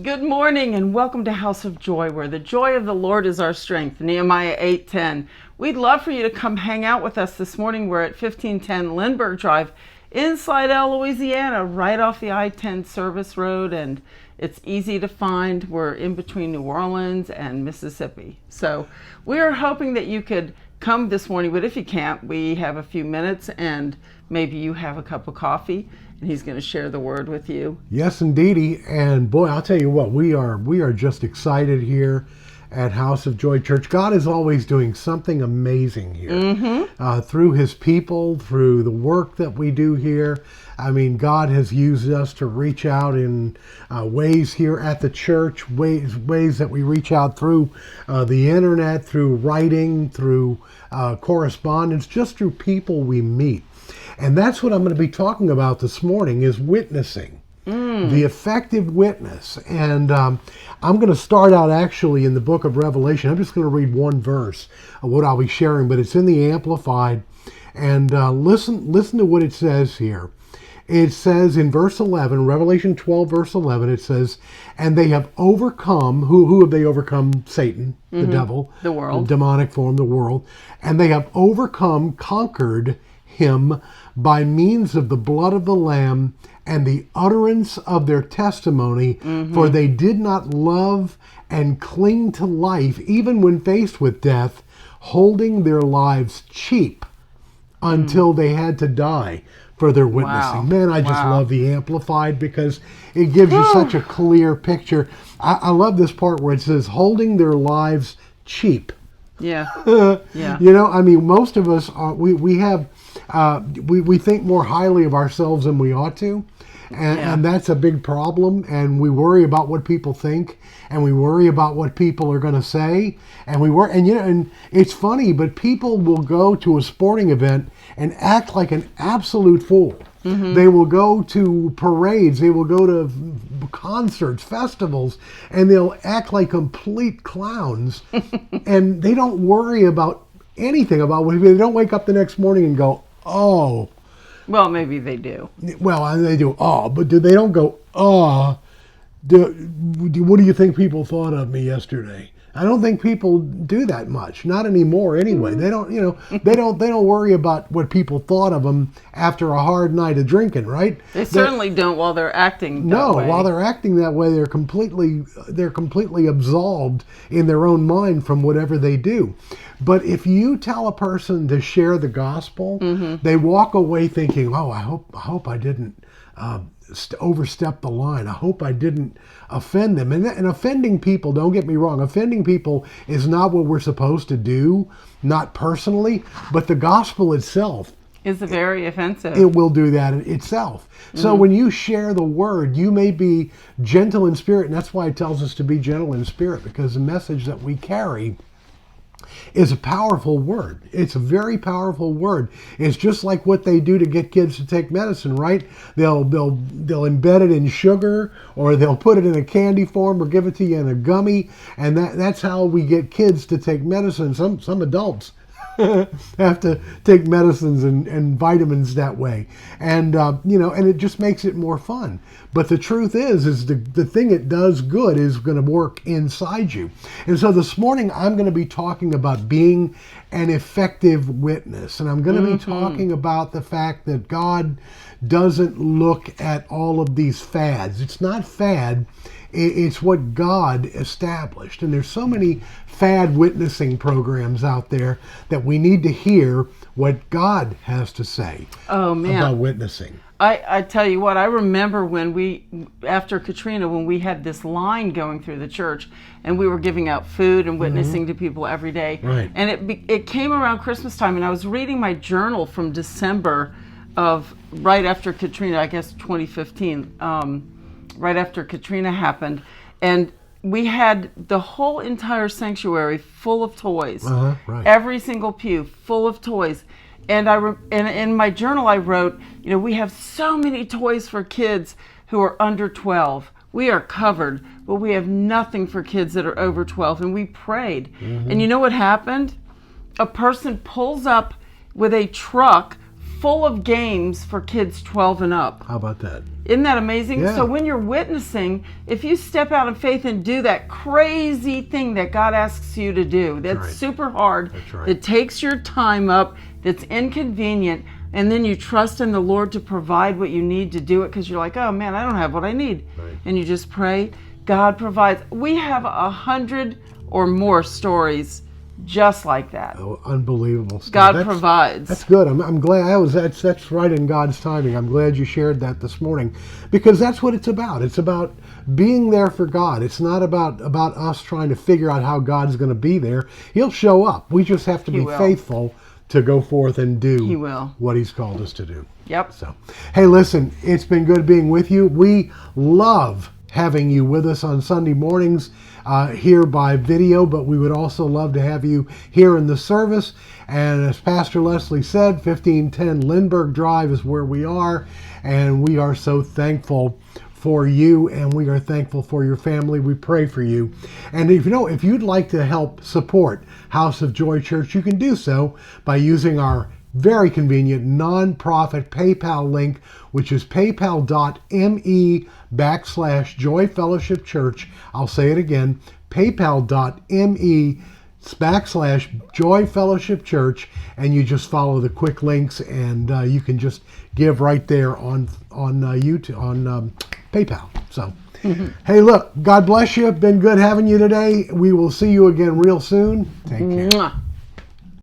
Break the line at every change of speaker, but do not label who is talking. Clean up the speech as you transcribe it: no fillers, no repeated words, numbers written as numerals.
Good morning and welcome to House of Joy, where the joy of the Lord is our strength. Nehemiah 8:10. We'd love for you to come hang out with us this morning. We're at 1510 Lindbergh Drive in Slidell, Louisiana, right off the I-10 service road, and it's easy to find. We're in between New Orleans and Mississippi. So we're hoping that you could come this morning, but if you can't, we have a few minutes and maybe you have a cup of coffee and he's going to share the word with you.
Yes, indeedy. And boy, I'll tell you what, we are just excited here at House of Joy Church. God is always doing something amazing here through his people, through the work that we do here. I mean, God has used us to reach out in ways here at the church, ways that we reach out through the internet, through writing, through correspondence, just through people we meet. And that's what I'm going to be talking about this morning is witnessing, the effective witness. And I'm going to start out actually in the book of Revelation. I'm just going to read one verse of what I'll be sharing, but it's in the Amplified. And listen to what it says here. It says in verse 11, Revelation 12, verse 11, it says, and they have overcome, who have they overcome? Satan, the devil,
the world,
the demonic form, the world. And they have overcome, conquered him by means of the blood of the Lamb and the utterance of their testimony, for they did not love and cling to life, even when faced with death, holding their lives cheap until they had to die for their witnessing.
Wow.
Man, I just love the Amplified because it gives you such a clear picture. I love this part where it says, holding their lives cheap.
Yeah. Yeah.
You know, I mean, most of us are, we think more highly of ourselves than we ought to, and that's a big problem. And we worry about what people think, and we worry about what people are going to say, and and it's funny, but people will go to a sporting event and act like an absolute fool. They will go to parades, they will go to concerts, festivals, and they'll act like complete clowns. And they don't worry about anything about what they don't wake up the next morning and go, oh.
Well, maybe they do.
Well, they do, oh, but they don't go, oh. What do you think people thought of me yesterday? I don't think people do that much, not anymore anyway. They don't, they don't worry about what people thought of them after a hard night of drinking, right?
They certainly don't while they're acting that way.
No, while they're acting that way, they're completely absolved in their own mind from whatever they do. But if you tell a person to share the gospel, they walk away thinking, oh, I hope I didn't overstep the line. I hope I didn't offend them. And offending people, don't get me wrong, offending people is not what we're supposed to do, not personally, but the gospel itself
is very offensive.
It will do that itself. So when you share the word, you may be gentle in spirit, and that's why it tells us to be gentle in spirit, because the message that we carry is a powerful word. It's a very powerful word. It's just like what they do to get kids to take medicine, right? They'll embed it in sugar, or they'll put it in a candy form, or give it to you in a gummy, and that's how we get kids to take medicine. Some adults have to take medicines and vitamins that way, and and it just makes it more fun. But the truth is the thing it does good is going to work inside you. And so this morning I'm going to be talking about being an effective witness, and I'm going to be talking about the fact that God doesn't look at all of these fads. It's not fad. It's what God established. And there's so many fad witnessing programs out there that we need to hear what God has to say about witnessing.
I tell you what, I remember when after Katrina, when we had this line going through the church and we were giving out food and witnessing to people every day.
Right.
And it came around Christmas time, and I was reading my journal from December of right after Katrina, I guess 2015, right after Katrina happened. And we had the whole entire sanctuary full of toys.
Right.
Every single pew full of toys. And and in my journal I wrote, we have so many toys for kids who are under 12. We are covered, but we have nothing for kids that are over 12. And we prayed. And you know what happened? A person pulls up with a truck full of games for kids 12 and up.
How about that?
Isn't that amazing?
Yeah.
So when you're witnessing, if you step out in faith and do that crazy thing that God asks you to do, that's
right.
super hard,
That's right.
that takes your time up, that's inconvenient, and then you trust in the Lord to provide what you need to do it because you're like, oh man, I don't have what I need.
Right.
And you just pray, God provides. We have 100 or more stories just like that.
Oh, unbelievable stuff.
God provides.
That's good. I'm glad. That's right in God's timing. I'm glad you shared that this morning, because that's what it's about. It's about being there for God. It's not about us trying to figure out how God's going to be there. He'll show up. We just have to be
will.
faithful to go forth and do
He will.
what He's called us to do.
Yep.
So, hey, listen, it's been good being with you. We love having you with us on Sunday mornings here by video, but we would also love to have you here in the service. And as Pastor Leslie said, 1510 Lindbergh Drive is where we are, and we are so thankful for you, and we are thankful for your family. We pray for you. And if you'd like to help support House of Joy Church, you can do so by using our very convenient non-profit PayPal link, which is paypal.me/Joy Fellowship Church. I'll say it again, paypal.me/Joy Fellowship Church, and you just follow the quick links, and you can just give right there on YouTube, on PayPal. So, hey, look, God bless you. Been good having you today. We will see you again real soon. Take care.
Mwah.